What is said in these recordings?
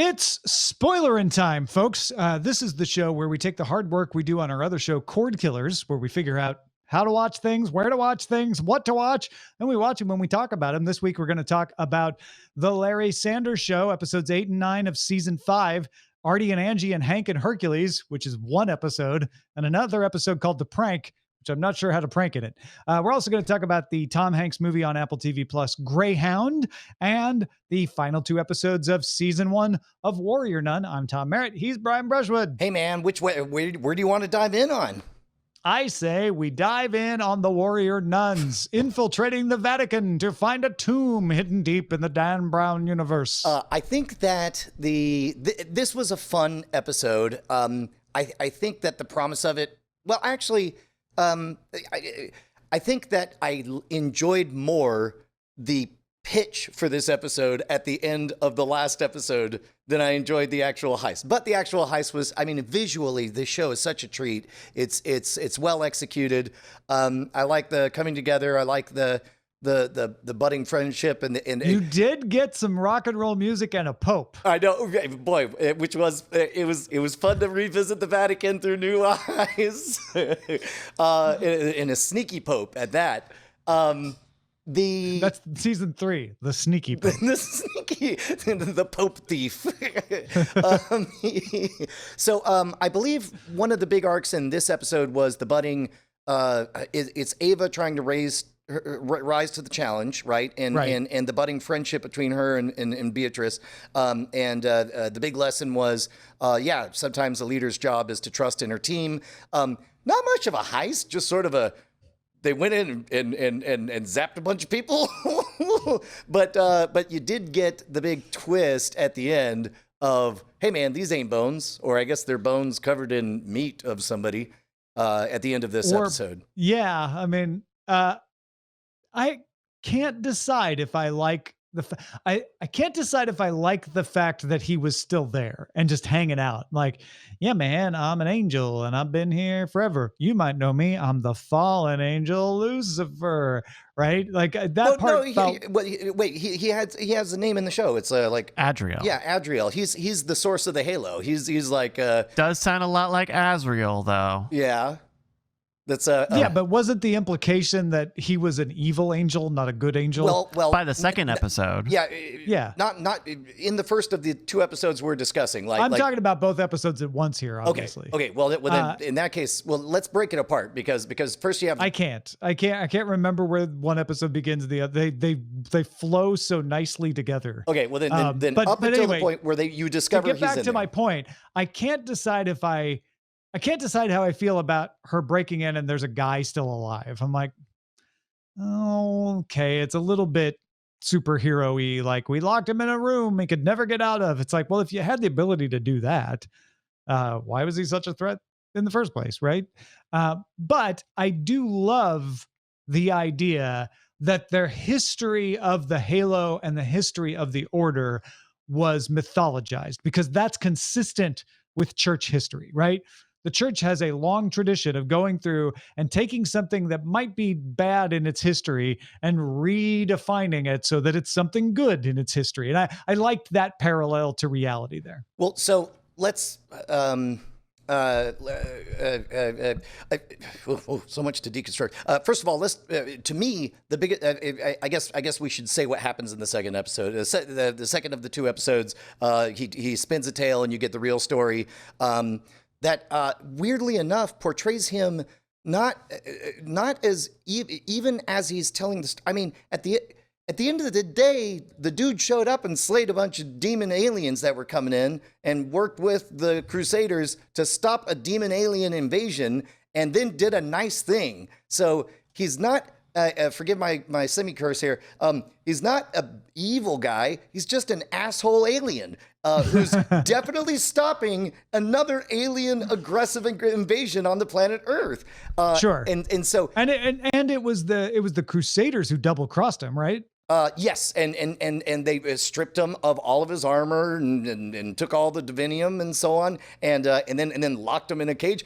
It's Spoilerin time, folks. This is the show where we take the hard work we do on our other show, Cordkillers, where we figure out how to watch things, where to watch things, what to watch, and we watch them when we talk about them. This week, we're going to talk about The Larry Sanders Show, episodes 8 and 9 of season 5, Artie and Angie and Hank and Hercules, which is one episode, and another episode called The Prank, which I'm not sure how to prank in it. We're also going to talk about the Tom Hanks movie on Apple TV Plus, Greyhound, and the final 2 episodes of season 1 of Warrior Nun. I'm Tom Merritt. He's Brian Brushwood. Hey, man, which way? Where do you want to dive in on? I say we dive in on the Warrior Nuns infiltrating the Vatican to find a tomb hidden deep in the Dan Brown universe. I think that this was a fun episode. I think that the promise of it, well, actually, I think that I enjoyed more the pitch for this episode at the end of the last episode than I enjoyed the actual heist. But the actual heist was, I mean, visually, this show is such a treat. It's well executed. I like the coming together. I like the budding friendship and you did get some rock and roll music and a pope. I know, boy, which was it was fun to revisit the Vatican through new eyes, in a sneaky pope at that. That's season 3, the sneaky pope. the pope thief. So I believe one of the big arcs in this episode was the budding. It's Ava trying to rise to the challenge, right? And the budding friendship between her and Beatrice. The big lesson was, sometimes a leader's job is to trust in her team. Not much of a heist, just sort of they went in and zapped a bunch of people. but you did get the big twist at the end of, hey man, these ain't bones, or I guess they're bones covered in meat of somebody at the end of this episode. Yeah, I mean, I can't decide if I like I can't decide if I like the fact that he was still there and just hanging out. Like, yeah, man, I'm an angel and I've been here forever. You might know me. I'm the fallen angel Lucifer, right? Like that part. He has a name in the show. It's like Adriel. Yeah, Adriel. He's the source of the halo. He's like does sound a lot like Azrael though. Yeah. That's but wasn't the implication that he was an evil angel, not a good angel? Well, by the second episode. Yeah. Not in the first of the 2 episodes we're discussing. I'm talking about both episodes at once here, obviously. Okay. Well, then, in that case, let's break it apart because first you have. I can't remember where one episode begins. The other, they flow so nicely together. Okay. Well, then up until anyway, the point where you discover to get back he's in to there. my point, I can't decide how I feel about her breaking in and there's a guy still alive. I'm like, oh, okay. It's a little bit superhero-y. Like, we locked him in a room he could never get out of. It's like, well, if you had the ability to do that, why was he such a threat in the first place, right? But I do love the idea that their history of the Halo and the history of the Order was mythologized, because that's consistent with church history, right? The church has a long tradition of going through and taking something that might be bad in its history and redefining it so that it's something good in its history. And I liked that parallel to reality there. Well, so let's, so much to deconstruct. First of all, to me, the biggest, I guess we should say what happens in the second episode. The second of the 2 episodes, he spins a tale and you get the real story. That weirdly enough portrays him not as even as he's telling the. I mean, at the end of the day, the dude showed up and slayed a bunch of demon aliens that were coming in and worked with the Crusaders to stop a demon alien invasion, and then did a nice thing. So he's not. Forgive my semi-curse here. He's not an evil guy. He's just an asshole alien who's definitely stopping another alien aggressive invasion on the planet Earth. Sure. And it was the Crusaders who double crossed him, right? Yes, and they stripped him of all of his armor and took all the divinium and so on, and then locked him in a cage.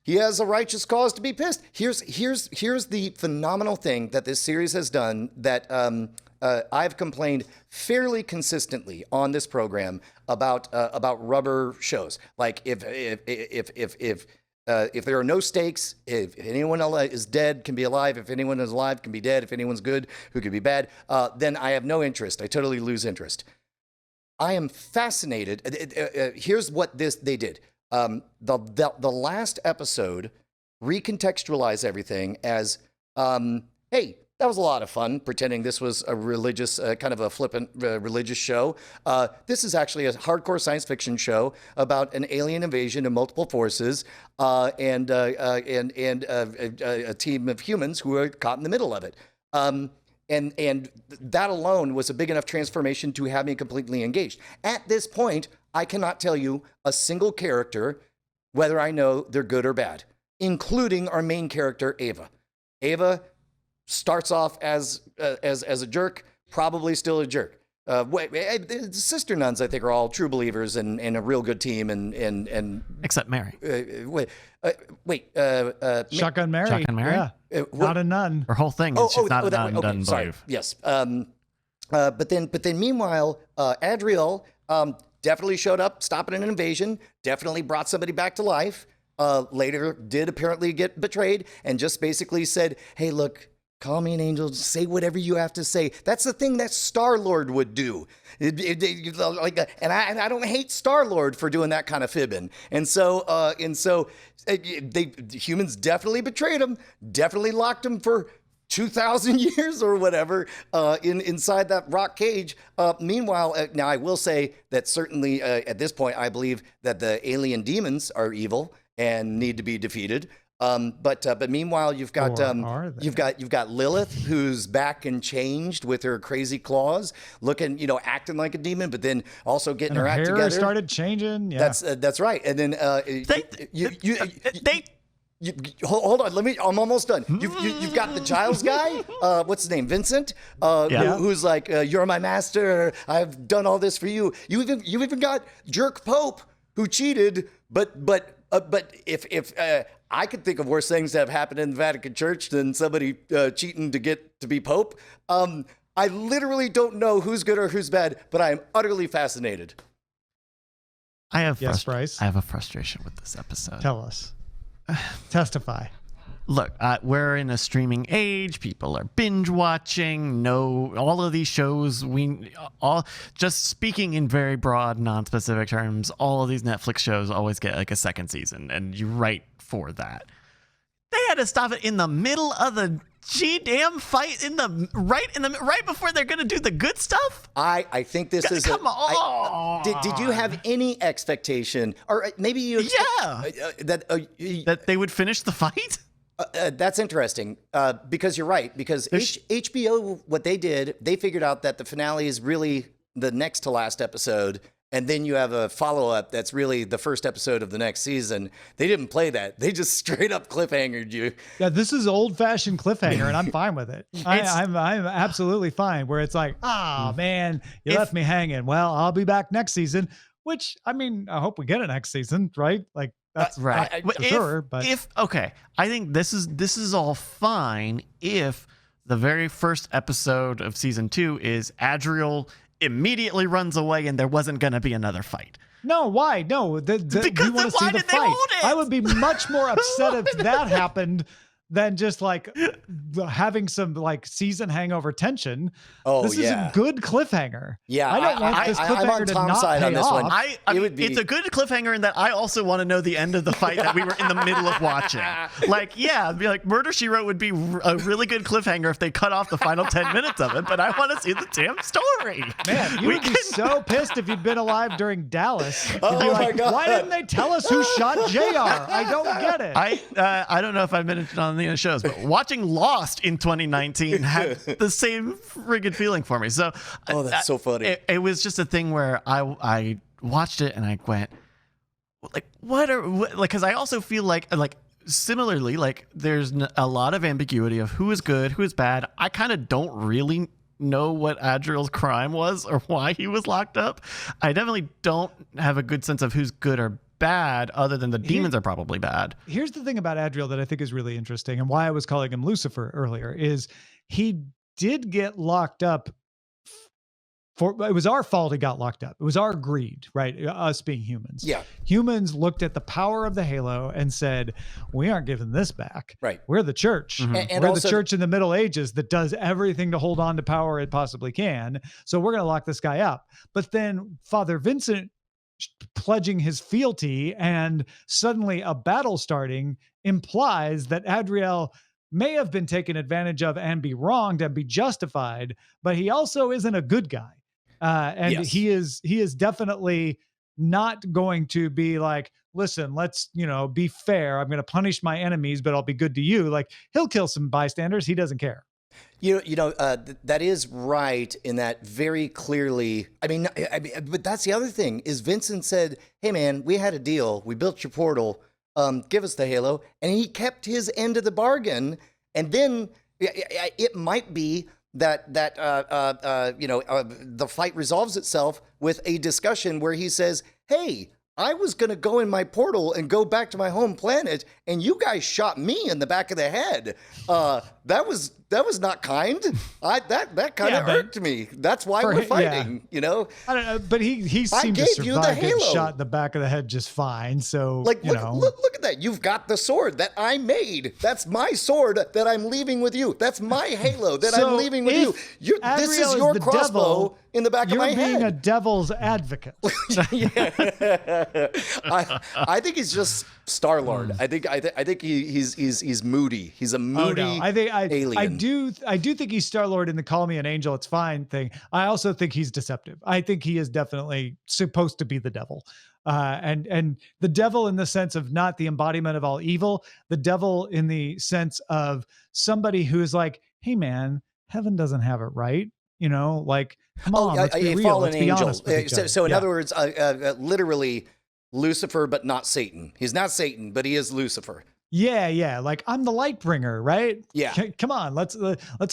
He has a righteous cause to be pissed. Here's the phenomenal thing that this series has done that I've complained fairly consistently on this program about rubber shows. Like if there are no stakes, if anyone is dead, can be alive. If anyone is alive, can be dead. If anyone's good, who could be bad, then I have no interest. I totally lose interest. I am fascinated. Here's what they did. The last episode recontextualized everything as, hey, that was a lot of fun, pretending this was a religious, kind of a flippant religious show. This is actually a hardcore science fiction show about an alien invasion of multiple forces and a team of humans who are caught in the middle of it. And that alone was a big enough transformation to have me completely engaged. At this point, I cannot tell you a single character, whether I know they're good or bad, including our main character, Ava. Ava starts off as a jerk, probably still a jerk. The sister nuns, I think, are all true believers and a real good team. And Except Mary. Shotgun Mary. Shotgun Mary? Yeah. Not a nun. Her whole thing is she's not a nun, doesn't sorry. believe. Yes. But then meanwhile, Adriel definitely showed up, stopping an invasion, definitely brought somebody back to life. Later did apparently get betrayed and just basically said, hey, look, call me an angel, say whatever you have to say. That's the thing that Star-Lord would do. And I don't hate Star-Lord for doing that kind of fibbing. And so humans definitely betrayed him, definitely locked him for 2,000 years or whatever inside that rock cage. Meanwhile, now I will say that certainly at this point, I believe that the alien demons are evil and need to be defeated. But meanwhile, you've got Lilith, who's back and changed with her crazy claws, looking, acting like a demon, but then also getting her act hair together. Started changing. Yeah, that's right. And then hold on. I'm almost done. You've got the Giles guy. What's his name? Vincent. Who's like, you're my master. I've done all this for you. You even got Jerk Pope, who cheated, but if I could think of worse things that have happened in the Vatican Church than somebody cheating to get to be Pope. I literally don't know who's good or who's bad, but I am utterly fascinated. I have Bryce. I have a frustration with this episode. Tell us. Testify. Look, we're in a streaming age. People are binge watching. All of these shows, just speaking in very broad, non-specific terms, all of these Netflix shows always get like a second season, and you're right for that. They had to stop it in the middle of the damn fight right before they're gonna do the good stuff. I think this is come on. Did you have any expectation, or maybe you that they would finish the fight? That's interesting because you're right. Because HBO, what they did, they figured out that the finale is really the next to last episode. And then you have a follow-up that's really the first episode of the next season. They didn't play that. They just straight up cliffhangered you. Yeah, this is old-fashioned cliffhanger, and I'm fine with it. I'm absolutely fine. Where it's like, man, you left me hanging. Well, I'll be back next season. Which, I mean, I hope we get a next season, right? Like, that's right. For sure. But I think this is all fine if the very first episode of season 2 is Adriel immediately runs away and there wasn't going to be another fight. No, why? No, because we want to see the fight. I would be much more upset if that happened than just like having some like season hangover tension. This is a good cliffhanger. Yeah, I don't want this cliffhanger to not pay off. I mean, it's a good cliffhanger in that I also want to know the end of the fight that we were in the middle of watching. Like, be like Murder, She Wrote would be a really good cliffhanger if they cut off the final 10 minutes of it, but I want to see the damn story. Man, you would be so pissed if you'd been alive during Dallas. Oh my God. Why didn't they tell us who shot JR? I don't get it. I don't know if I mentioned on the shows, but watching Lost in 2019 had the same friggin' feeling for me. So, that's so funny. It was just a thing where I watched it and I went, like, because I also feel like similarly, like there's a lot of ambiguity of who is good, who is bad. I kind of don't really know what Adriel's crime was or why he was locked up. I definitely don't have a good sense of who's good or bad, other than the demons are probably bad. Here's the thing about Adriel that I think is really interesting, and why I was calling him Lucifer earlier, is he did get locked up it was our fault he got locked up. It was our greed, right? Us being humans. Yeah. Humans looked at the power of the Halo and said, we aren't giving this back. Right. We're the church. And we're also the church in the Middle Ages that does everything to hold on to power it possibly can. So we're going to lock this guy up. But then Father Vincent pledging his fealty and suddenly a battle starting implies that Adriel may have been taken advantage of and be wronged and be justified, but he also isn't a good guy. And Yes. he is definitely not going to be like, listen, let's, be fair. I'm going to punish my enemies, but I'll be good to you. Like, he'll kill some bystanders. He doesn't care. That is right in that very clearly. I mean, but that's the other thing is Vincent said, hey man, we had a deal. We built your portal. Give us the Halo. And he kept his end of the bargain. And then it might be that the fight resolves itself with a discussion where he says, hey, I was going to go in my portal and go back to my home planet, and you guys shot me in the back of the head. That was not kind. That kind of irked me. That's why we're fighting. I don't know, but he seemed to survive getting shot in the back of the head just fine. So look at that. You've got the sword that I made. That's my sword that I'm leaving with you. That's my Halo that I'm leaving with you. This is your crossbow in the back of my head. You're being a devil's advocate. I think he's just Star-Lord. I think he's moody. He's a moody alien. I do think he's Star-Lord in the call me an angel, it's fine thing. I also think he's deceptive. I think he is definitely supposed to be the devil. And the devil in the sense of not the embodiment of all evil, the devil in the sense of somebody who is like, hey man, heaven doesn't have it right. Like, come on, let's be real. Let's be honest with each other. So in other words, literally Lucifer, but not Satan. He's not Satan, but he is Lucifer. Yeah. Like, I'm the light bringer, right? Yeah. Come on, let's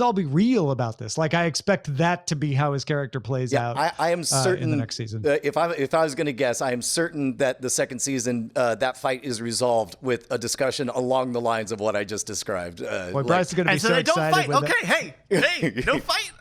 all be real about this. Like, I expect that to be how his character plays out. I am certain in the next season. If I was going to guess, I am certain that the second season, that fight is resolved with a discussion along the lines of what I just described. Bryce is going to be so excited. Don't fight. Okay, hey, don't fight.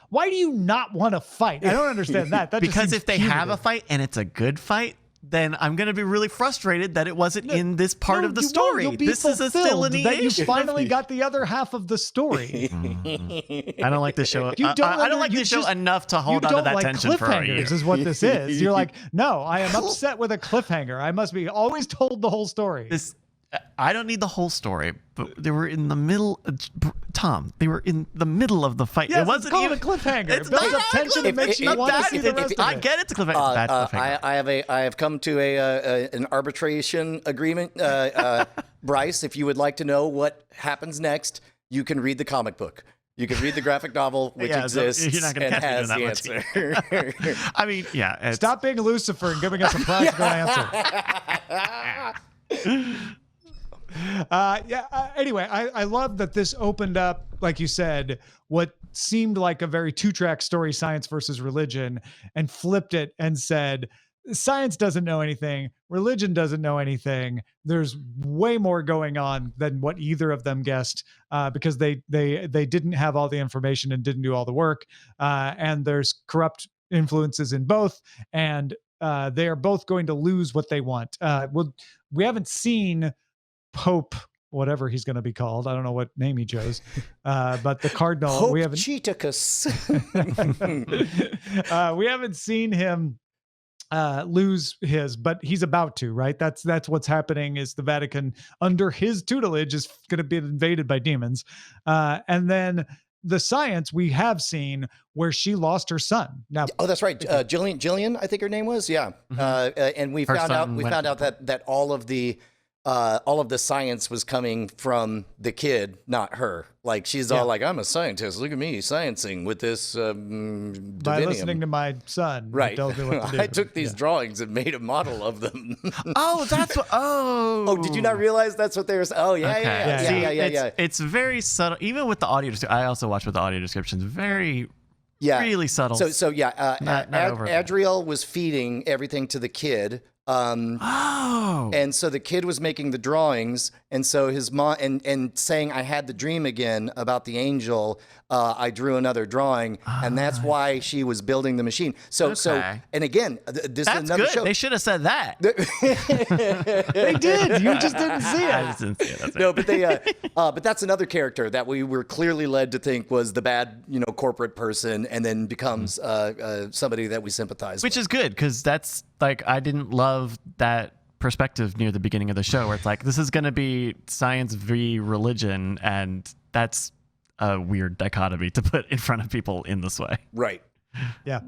Why do you not want to fight? I don't understand that. Because if they have a fight and it's a good fight, then I'm going to be really frustrated that it wasn't in this part of the story. This is still an that you finally got the other half of the story. I don't like this show. I don't like this show enough to hold on to that tension for a year. Cliffhangers is what this is. You're like, no, I am upset with a cliffhanger. I must be always told the whole story. I don't need the whole story, but they were in the middle. Tom, they were in the middle of the fight. Yes, it wasn't called a cliffhanger. It builds up tension and makes you want to see the rest of it. I get it's a cliffhanger. I have come to an arbitration agreement. Bryce, if you would like to know what happens next, you can read the comic book. You can read the graphic novel, which exists you're not gonna and catch me has doing the that answer. I mean, yeah. Stop being Lucifer and giving us a practical answer. Anyway, I love that this opened up, like you said, what seemed like a very two-track story, science versus religion, and flipped it and said, science doesn't know anything. Religion doesn't know anything. There's way more going on than what either of them guessed, because they didn't have all the information and didn't do all the work. And there's corrupt influences in both, and they are both going to lose what they want. We haven't seen Pope, whatever he's going to be called. I don't know what name he chose, but the Cardinal. Pope we haven't. Cheetacus. We haven't seen him lose his, but he's about to, right? That's what's happening. Is the Vatican under his tutelage is going to be invaded by demons, and then the science we have seen where she lost her son. Now, oh, that's right, Jillian, I think her name was. Yeah, and we found out that all of the science was coming from the kid, not her. Like, she's all like, I'm a scientist. Look at me sciencing with this divinium. By listening to my son. Right. Tells me what to do. I took these drawings and made a model of them. Oh, that's what. Oh, did you not realize that's what they were? Oh, yeah, okay. yeah. It's very subtle. Even with the audio. I also watched with the audio descriptions. Very. Yeah. Really subtle. So not over. Adriel was feeding everything to the kid. Oh. And so the kid was making the drawings, and so his mom and saying, "I had the dream again about the angel. I drew another drawing," and that's why she was building the machine. So Okay. and again, this That's is another good. show. They should have said that. They did. You just didn't see I it. just didn't see it. That's No, it. but they, but that's another character that we were clearly led to think was the bad, corporate person, and then becomes somebody that we sympathize Which with. is good, because that's like, I didn't love that perspective near the beginning of the show where it's like, this is going to be science v religion, and that's a weird dichotomy to put in front of people in this way. Right. Yeah.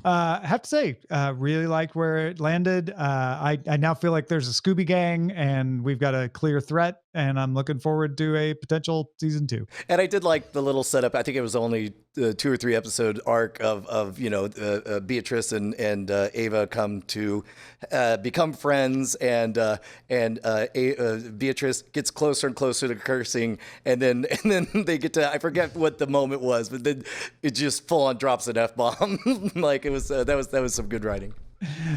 I have to say, really liked where it landed. I now feel like there's a Scooby Gang and we've got a clear threat, and I'm looking forward to a potential season 2. And I did like the little setup. I think it was only 2 or 3 episode arc of Beatrice and Ava come to become friends, and Beatrice gets closer and closer to cursing, and then they get to, I forget what the moment was, but then it just full on drops an F-bomb. Like, it was that was some good writing.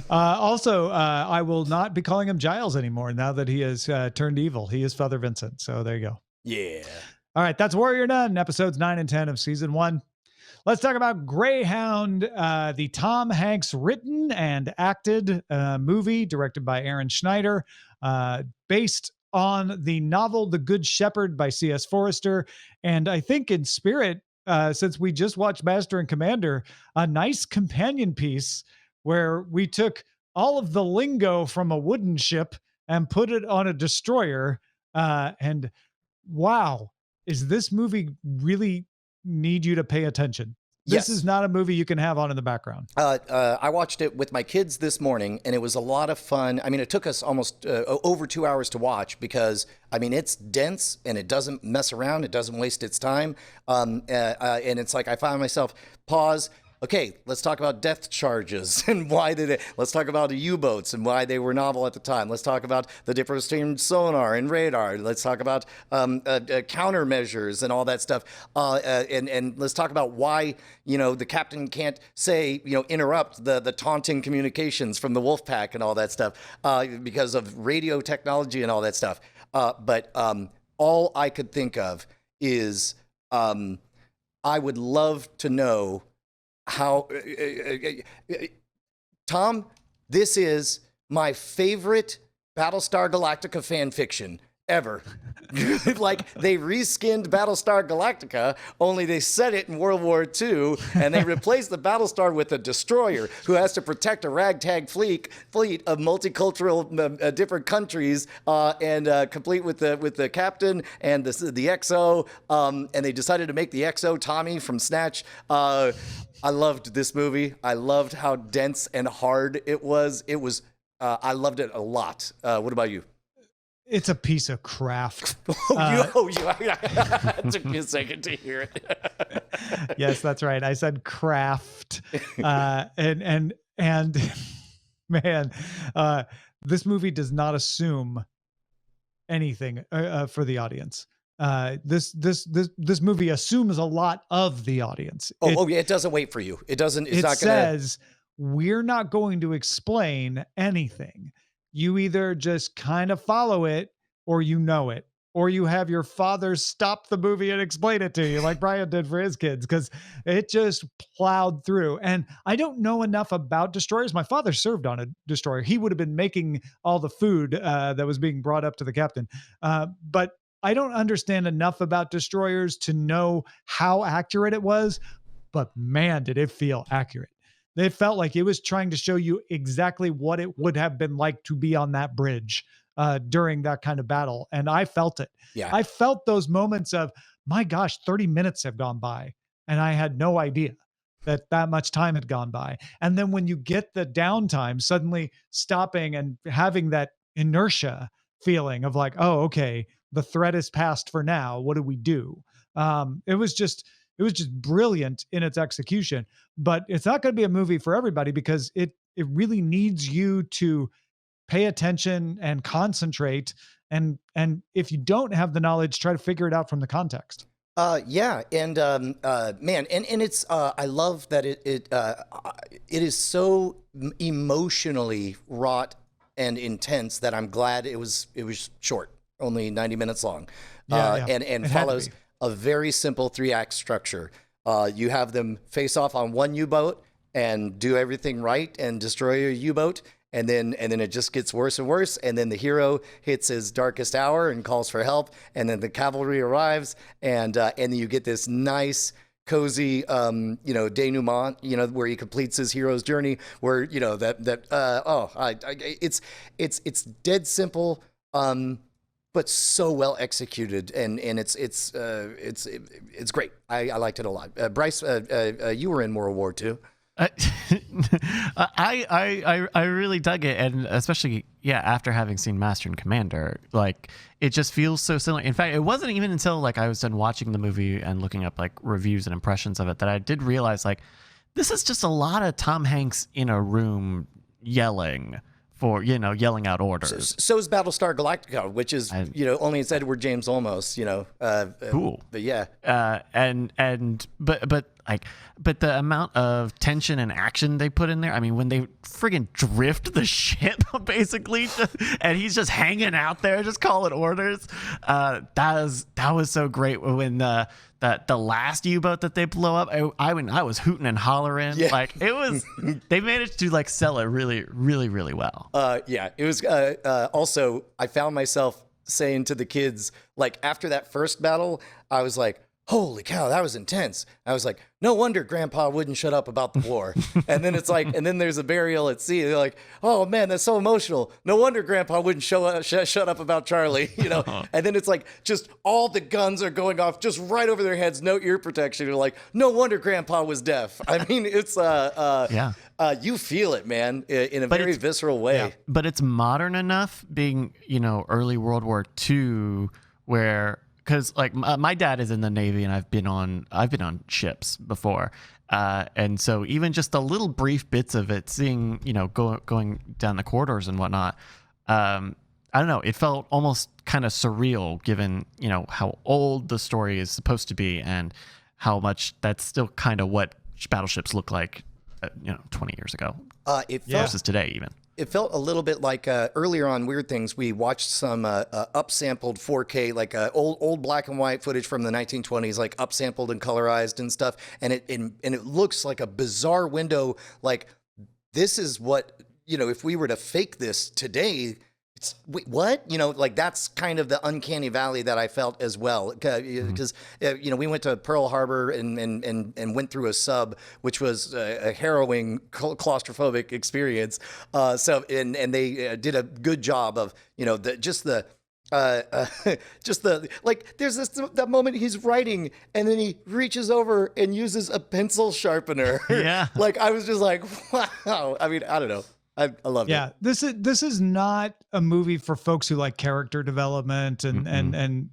Also, I will not be calling him Giles anymore now that he has turned evil. He is Father Vincent. So there you go. Yeah. All right, that's Warrior Nun, episodes 9 and 10 of season 1. Let's talk about Greyhound, the Tom Hanks written and acted movie directed by Aaron Schneider, based on the novel The Good Shepherd by C.S. Forrester. And I think in spirit, since we just watched Master and Commander, a nice companion piece where we took all of the lingo from a wooden ship and put it on a destroyer. And wow, is this movie really need you to pay attention? This Yes. is not a movie you can have on in the background. I watched it with my kids this morning, and it was a lot of fun. I mean, it took us almost over 2 hours to watch because, I mean, it's dense and it doesn't mess around. It doesn't waste its time. And it's like I found myself pause. Okay, let's talk about depth charges and why let's talk about the U-boats and why they were novel at the time. Let's talk about the difference between sonar and radar. Let's talk about countermeasures and all that stuff. And let's talk about why, the captain can't say, interrupt the taunting communications from the wolf pack and all that stuff because of radio technology and all that stuff. But all I could think of is I would love to know how Tom, this is my favorite Battlestar Galactica fan fiction ever. Like, they reskinned Battlestar Galactica, only they set it in World War II, and they replaced the Battlestar with a destroyer who has to protect a ragtag fleet of multicultural different countries, and complete with the captain and the XO, and they decided to make the XO Tommy from Snatch. I loved this movie. I loved how dense and hard it was. I loved it a lot. What about you? It's a piece of craft. It took me a second to hear it. Yes, that's right. I said craft. And man, this movie does not assume anything for the audience. This movie assumes a lot of the audience. Yeah, it doesn't wait for you. It doesn't. It's not gonna. Says we're not going to explain anything. You either just kind of follow it, or you know it, or you have your father stop the movie and explain it to you, like Brian did for his kids, because it just plowed through. And I don't know enough about destroyers. My father served on a destroyer. He would have been making all the food that was being brought up to the captain. But I don't understand enough about destroyers to know how accurate it was. But man, did it feel accurate. It felt like it was trying to show you exactly what it would have been like to be on that bridge during that kind of battle. And I felt it. Yeah. I felt those moments of, my gosh, 30 minutes have gone by. And I had no idea that much time had gone by. And then when you get the downtime, suddenly stopping and having that inertia feeling of like, oh, okay, the threat is past for now. What do we do? It was just brilliant in its execution, but it's not going to be a movie for everybody because it really needs you to pay attention and concentrate. And if you don't have the knowledge, try to figure it out from the context. Yeah. And, man, and it's, I love that it is so emotionally wrought and intense that I'm glad it was short, only 90 minutes long, Yeah, and it had to follows be. a very simple 3-act structure. You have them face off on one U-boat and do everything right and destroy a U-boat. And then it just gets worse and worse. And then the hero hits his darkest hour and calls for help. And then the cavalry arrives, and then you get this nice, cozy, denouement, where he completes his hero's journey. Where it's dead simple, but so well executed, and it's great. I liked it a lot. Bryce, you were in World War II. I really dug it, and especially after having seen Master and Commander, like it just feels so similar. In fact, it wasn't even until like I was done watching the movie and looking up like reviews and impressions of it that I did realize like this is just a lot of Tom Hanks in a room yelling out orders. So is Battlestar Galactica, which is only it's Edward James Olmos. Cool. But yeah, but the amount of tension and action they put in there. I mean, when they friggin' drift the ship, basically, and he's just hanging out there, just calling orders. That was so great when the last U-boat that they blow up. I was hooting and hollering. Yeah. Like it was. They managed to like sell it really, really, really well. It was. Also, I found myself saying to the kids, like after that first battle, I was like, holy cow, that was intense. I was like, no wonder Grandpa wouldn't shut up about the war. And then it's like, and then there's a burial at sea. They're like, oh man, that's so emotional. No wonder Grandpa wouldn't shut up about Charlie, And then it's like, just all the guns are going off just right over their heads, no ear protection. You're like, no wonder Grandpa was deaf. I mean, it's you feel it, man, in a very visceral way. Yeah. But it's modern enough, being early World War II, where. Because like my dad is in the Navy, and I've been on ships before, and so even just the little brief bits of it, seeing going down the corridors and whatnot, I don't know, it felt almost kind of surreal, given how old the story is supposed to be, and how much that's still kind of what battleships look like, 20 years ago, versus today even. It felt a little bit like earlier on Weird Things, we watched some upsampled 4K, like old black and white footage from the 1920s, like upsampled and colorized and stuff. And it looks like a bizarre window. Like this is what, if we were to fake this today, it's wait, what? Like that's kind of the uncanny valley that I felt as well. Because, we went to Pearl Harbor and went through a sub, which was a harrowing claustrophobic experience. And they did a good job of, just the like there's that moment he's writing and then he reaches over and uses a pencil sharpener. Yeah. Like I was just like, wow. I mean, I don't know. I love it. Yeah, this is not a movie for folks who like character development and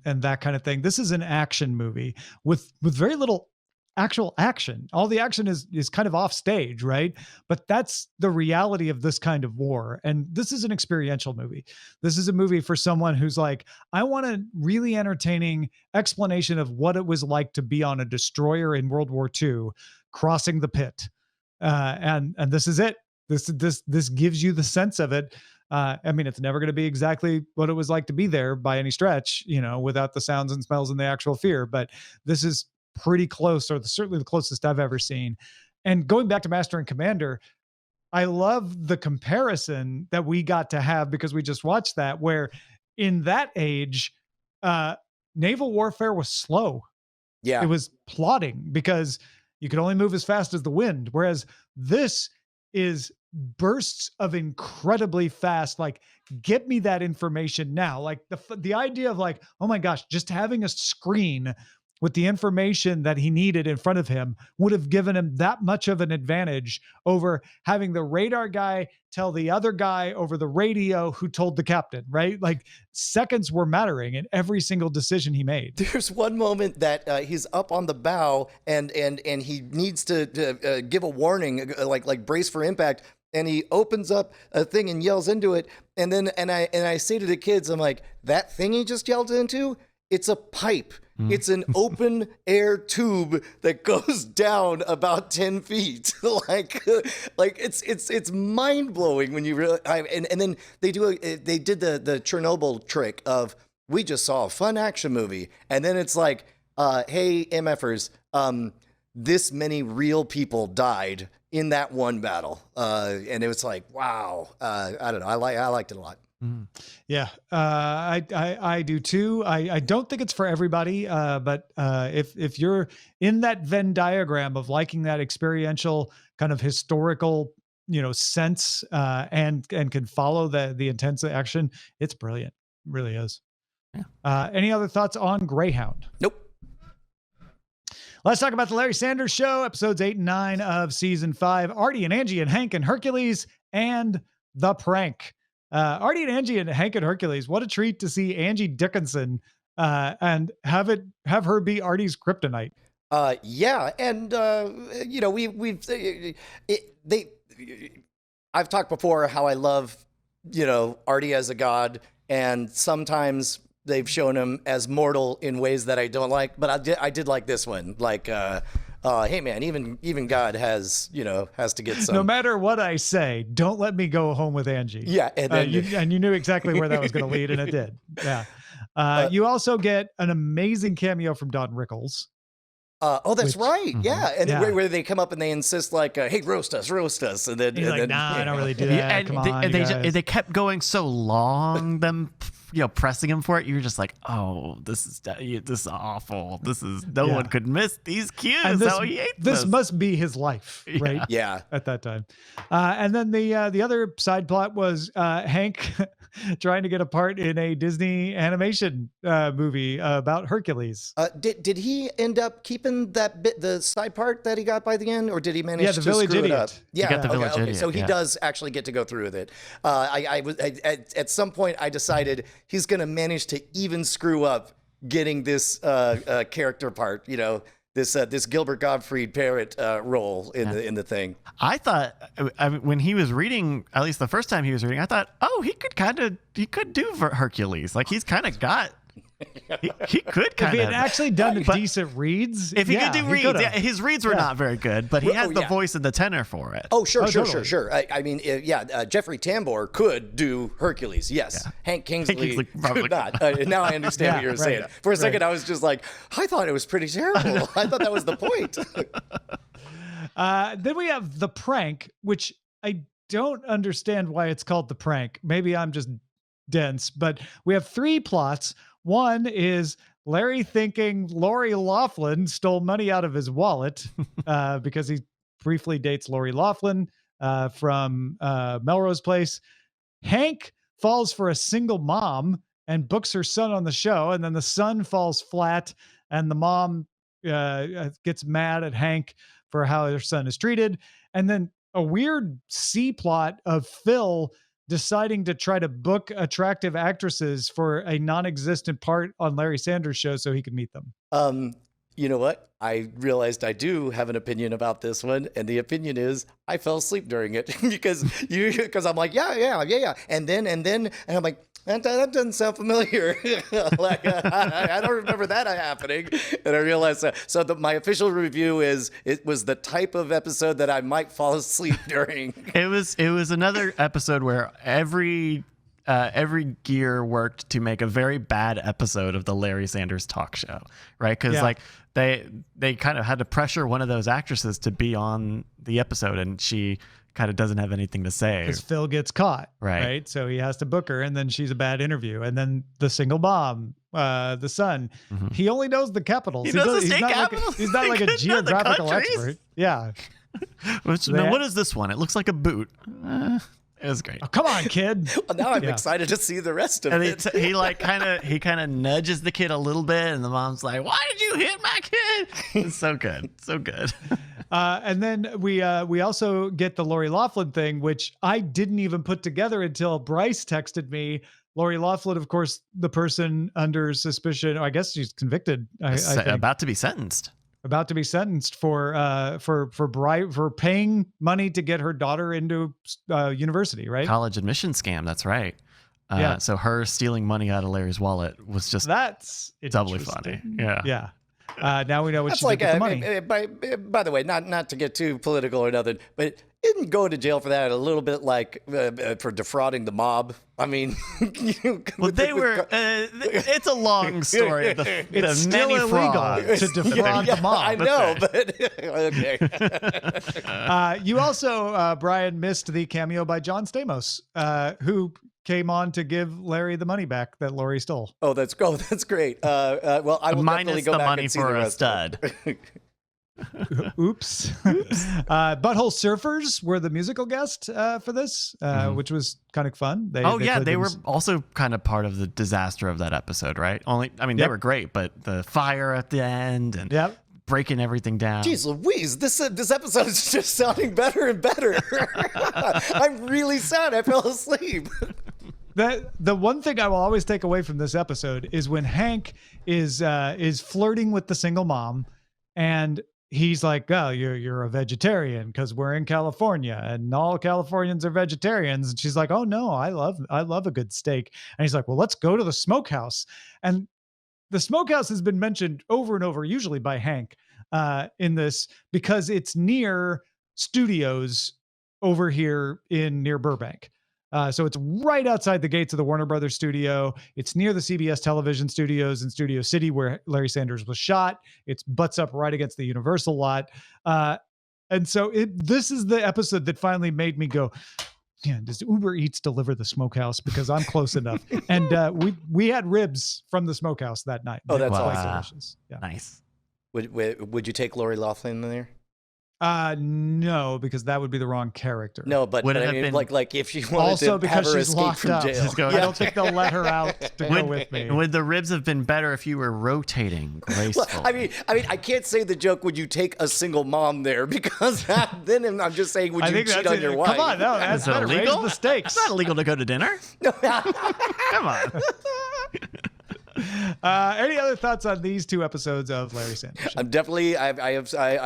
that kind of thing. This is an action movie with very little actual action. All the action is kind of off stage, right? But that's the reality of this kind of war. And this is an experiential movie. This is a movie for someone who's like, I want a really entertaining explanation of what it was like to be on a destroyer in World War II, crossing the pit. And this is it. This gives you the sense of it. I mean, it's never going to be exactly what it was like to be there by any stretch, without the sounds and smells and the actual fear. But this is pretty close, or certainly the closest I've ever seen. And going back to Master and Commander, I love the comparison that we got to have because we just watched that, where in that age, naval warfare was slow. Yeah. It was plodding because you could only move as fast as the wind. Whereas this is bursts of incredibly fast, like, get me that information now. Like the idea of like, oh my gosh, just having a screen with the information that he needed in front of him would have given him that much of an advantage over having the radar guy tell the other guy over the radio who told the captain, right? Like seconds were mattering in every single decision he made. There's one moment that he's up on the bow and he needs to give a warning, like brace for impact. And he opens up a thing and yells into it. And then, and I say to the kids, I'm like, that thing he just yelled into It's a pipe. It's an open air tube that goes down about 10 feet. like it's mind blowing when you really, and then they did the Chernobyl trick of, we just saw a fun action movie. And then it's like, hey, MFers, this many real people died in that one battle. And it was like, wow. I don't know. I liked it a lot. Yeah, I do too. I don't think it's for everybody, but if you're in that Venn diagram of liking that experiential kind of historical, sense, and can follow the intense action, it's brilliant. It really is. Yeah. Any other thoughts on Greyhound? Nope. Let's talk about the Larry Sanders Show, episodes 8 and 9 of season 5. Artie and Angie and Hank and Hercules and the prank. Artie and Angie and Hank and Hercules. What a treat to see Angie Dickinson and have her be Artie's kryptonite. Yeah, and I've talked before how I love Artie as a god, and sometimes they've shown him as mortal in ways that I don't like. But I did like this one, like. Hey man, even God has to get some. No matter what I say, don't let me go home with Angie. Yeah, and then you knew exactly where that was going to lead, and it did. Yeah. You also get an amazing cameo from Don Rickles. That's right. Mm-hmm. Yeah, and where they come up and they insist like, "Hey, roast us," and then he's like, "Nah, I don't really do that." And Come on, they kept going so long. Them, pressing him for it. You're just like, "Oh, this is awful. No one could miss these cues." And this must be his life, right? Yeah. At that time, and then the other side plot was Hank trying to get a part in a Disney animation movie about Hercules. Did he end up keeping the side part that he got by the end, or did he manage to screw idiot. it up? Yeah, he got the village idiot. So he does actually get to go through with it. I was at some point I decided he's going to manage to even screw up getting this character part. This Gilbert Gottfried parrot role in the thing. I thought when he was reading, at least the first time he was reading, I thought, oh, he could do Hercules. Like he's kind of got. He could kind of. If he had actually done decent reads, if he could do reads, his reads were not very good, but he has the voice and the tenor for it. Oh, sure. I mean, Jeffrey Tambor could do Hercules. Yes, Hank Kingsley could not. Now I understand what you're saying. For a second, I was just like, I thought it was pretty terrible. I thought that was the point. Then we have the prank, which I don't understand why it's called the prank. Maybe I'm just dense, but we have 3 plots. One is Larry thinking Lori Loughlin stole money out of his wallet because he briefly dates Lori Loughlin from Melrose Place. Hank falls for a single mom and books her son on the show, and then the son falls flat, and the mom gets mad at Hank for how her son is treated. And then a weird C plot of Phil deciding to try to book attractive actresses for a non-existent part on Larry Sanders' show so he could meet them. You know what? I realized I do have an opinion about this one, and the opinion is I fell asleep during it because I'm like, yeah, and then I'm like, that doesn't sound familiar. Like I don't remember that happening, and I realized my official review is it was the type of episode that I might fall asleep during. It was another episode where every gear worked to make a very bad episode of the Larry Sanders talk show, right? Because like they kind of had to pressure one of those actresses to be on the episode, and she kind of doesn't have anything to say because Phil gets caught, right? So he has to book her, and then she's a bad interview, and then the single mom, the son, he only knows the capitals. He knows the state capitals. He's not like a geographical expert. Yeah. Now, what is this one? It looks like a boot. It was great. Oh, come on, kid. Well, now I'm excited to see the rest of it. He kind of nudges the kid a little bit, and the mom's like, "Why did you hit my kid?" It's so good, so good. And then we also get the Lori Loughlin thing, which I didn't even put together until Bryce texted me. Lori Loughlin, of course, the person under suspicion. I guess she's convicted. I think. About to be sentenced. About to be sentenced for paying money to get her daughter into university, right? College admission scam. That's right. Yeah. So her stealing money out of Larry's wallet was just That's doubly funny. interesting. Yeah. Yeah. Now we know what That's she like, did with the money. by the way, not to get too political or nothing, but isn't going to jail for that a little bit like for defrauding the mob? I mean, Well, it's a long story. It's still many illegal frauds. to defraud the mob. I know, but okay. You also, Brian, missed the cameo by John Stamos, who came on to give Larry the money back that Laurie stole. Oh, that's great. Well, I will definitely Minus go the back money and see for the a rest of it. stud. Oops. Butthole Surfers were the musical guest for this, which was kind of fun. They They were also kind of part of the disaster of that episode, right? They were great, but the fire at the end and breaking everything down. Jeez Louise, this episode is just sounding better and better. I'm really sad I fell asleep. The one thing I will always take away from this episode is when Hank is flirting with the single mom, and he's like, "Oh, you're a vegetarian because we're in California and all Californians are vegetarians." And she's like, "Oh no, I love a good steak." And he's like, "Well, let's go to the smokehouse." And the smokehouse has been mentioned over and over, usually by Hank, in this, because it's near studios over here near Burbank. So it's right outside the gates of the Warner Brothers studio. It's near the CBS television studios in Studio City where Larry Sanders was shot. It's butts up right against the Universal lot. And so this is the episode that finally made me go, yeah, does Uber Eats deliver the smokehouse? Because I'm close enough. And we had ribs from the smokehouse that night. Oh, that's quite awesome. delicious. Yeah. Nice. Would you take Lori Loughlin in there? No, because that would be the wrong character. No, but Would it I have mean, been- like if she wanted Also to because have her she's escape locked from up. jail. She's going- I don't think they'll let her out to go with me. Would the ribs have been better if you were rotating gracefully? Well, I mean, I can't say the joke. Would you take a single mom there? Because then I'm just saying, would you cheat on your wife? Come on, no, that's Is it better. Raise illegal? the stakes. It's not illegal to go to dinner. Come on. Any other thoughts on these two episodes of Larry Sanders? I'm definitely. I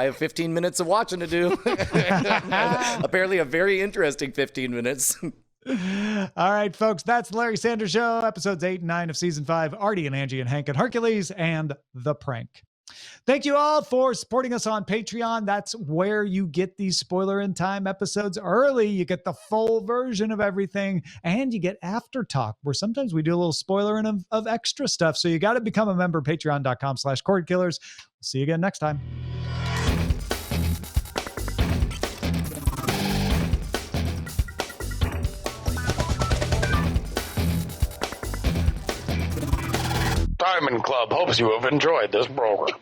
have 15 minutes of watching to do. Apparently, a very interesting 15 minutes. All right, folks, that's the Larry Sanders Show, episodes 8 and 9 of season 5. Artie and Angie and Hank and Hercules and The Prank. Thank you all for supporting us on Patreon. That's where you get these spoiler in time episodes early. You get the full version of everything, and you get after talk, where sometimes we do a little spoiler in of extra stuff. So you got to become a member, patreon.com/Cordkillers. We'll see you again next time. Diamond Club hopes you have enjoyed this program.